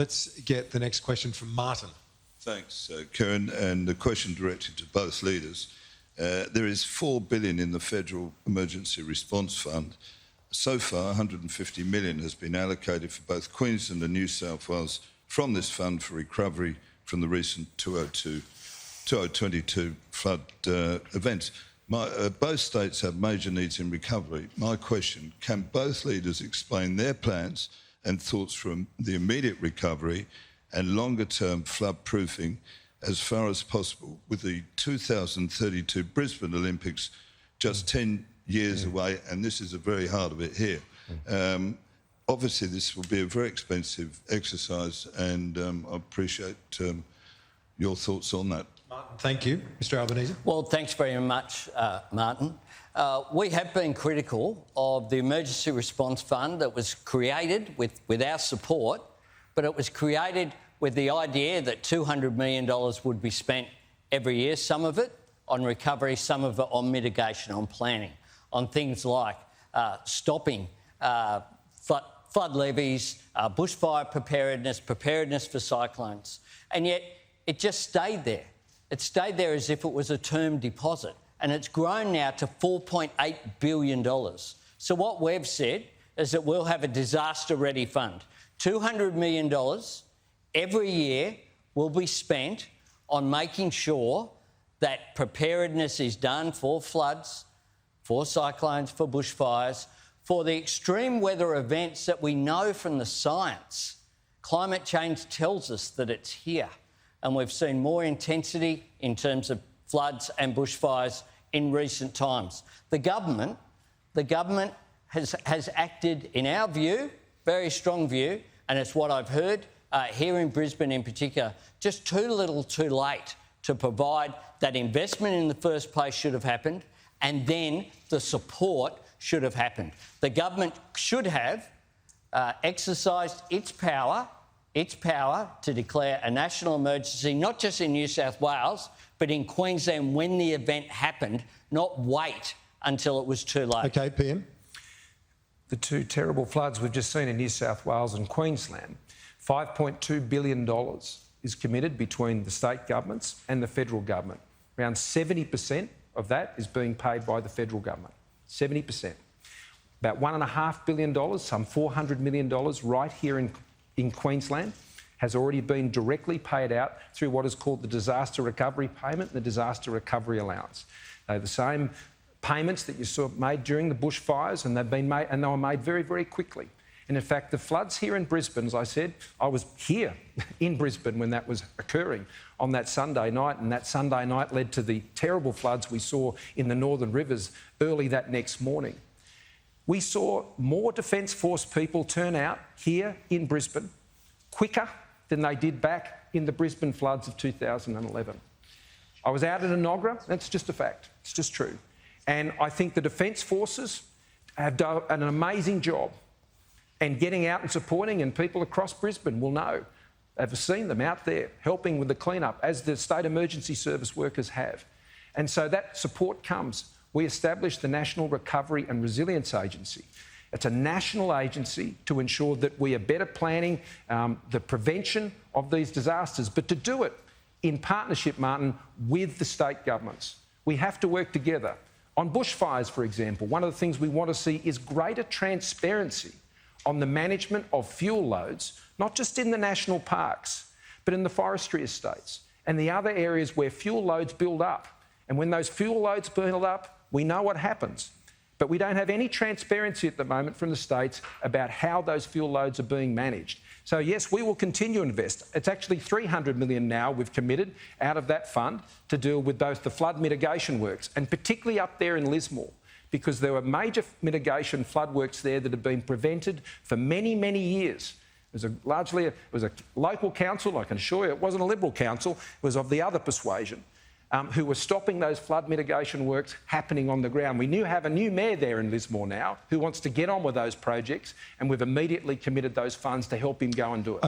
Let's get the next question from Martin. Thanks, Karen, and the question directed to both leaders. There is $4 billion in the Federal Emergency Response Fund. So far, 150 million has been allocated for both Queensland and New South Wales from this fund for recovery from the recent 2022 flood events. Both states have major needs in recovery. My question, can both leaders explain their plans and thoughts from the immediate recovery and longer-term flood-proofing as far as possible, with the 2032 Brisbane Olympics just 10 years away, and this is the very heart of it here. Obviously, this will be a very expensive exercise, and I appreciate your thoughts on that. Martin, thank you. Mr Albanese. Well, thanks very much, Martin. We have been critical of the Emergency Response Fund that was created with our support, but it was created with the idea that $200 million would be spent every year, some of it on recovery, some of it on mitigation, on planning, on things like stopping flood levies, bushfire preparedness for cyclones. And yet it just stayed there. It stayed there as if it was a term deposit, and it's grown now to $4.8 billion. So what we've said is that we'll have a disaster-ready fund. $200 million every year will be spent on making sure that preparedness is done for floods, for cyclones, for bushfires, for the extreme weather events that we know from the science. Climate change tells us that it's here, and we've seen more intensity in terms of floods and bushfires in recent times. The government has acted, in our view, very strong view, and it's what I've heard here in Brisbane in particular, just too little too late to provide that investment in the first place should have happened, and then the support should have happened. The government should have exercised its power to declare a national emergency, not just in New South Wales, but in Queensland when the event happened, not wait until it was too late. OK, PM. The two terrible floods we've just seen in New South Wales and Queensland, $5.2 billion is committed between the state governments and the federal government. Around 70% of that is being paid by the federal government. 70%. About $1.5 billion, some $400 million right here in Queensland has already been directly paid out through what is called the disaster recovery payment and the disaster recovery allowance. They're the same payments that you saw made during the bushfires, and they were made very, very quickly. And in fact, the floods here in Brisbane, as I said, I was here in Brisbane when that was occurring on that Sunday night, and that Sunday night led to the terrible floods we saw in the northern rivers early that next morning. We saw more Defence Force people turn out here in Brisbane quicker than they did back in the Brisbane floods of 2011. I was out at Enoggera, that's just a fact, it's just true. And I think the Defence Forces have done an amazing job and getting out and supporting, and people across Brisbane will know. They've seen them out there helping with the clean-up, as the State Emergency Service workers have. And so that support comes. We established the National Recovery and Resilience Agency. It's a national agency to ensure that we are better planning the prevention of these disasters, but to do it in partnership, Martin, with the state governments. We have to work together. On bushfires, for example, one of the things we want to see is greater transparency on the management of fuel loads, not just in the national parks, but in the forestry estates and the other areas where fuel loads build up. And when those fuel loads build up, we know what happens. But we don't have any transparency at the moment from the states about how those fuel loads are being managed. So, yes, we will continue to invest. It's actually $300 million now we've committed out of that fund to deal with both the flood mitigation works, and particularly up there in Lismore, because there were major mitigation flood works there that have been prevented for many, many years. It was a local council, I can assure you, it wasn't a Liberal council, it was of the other persuasion, who were stopping those flood mitigation works happening on the ground. We have a new mayor there in Lismore now who wants to get on with those projects, and we've immediately committed those funds to help him go and do it.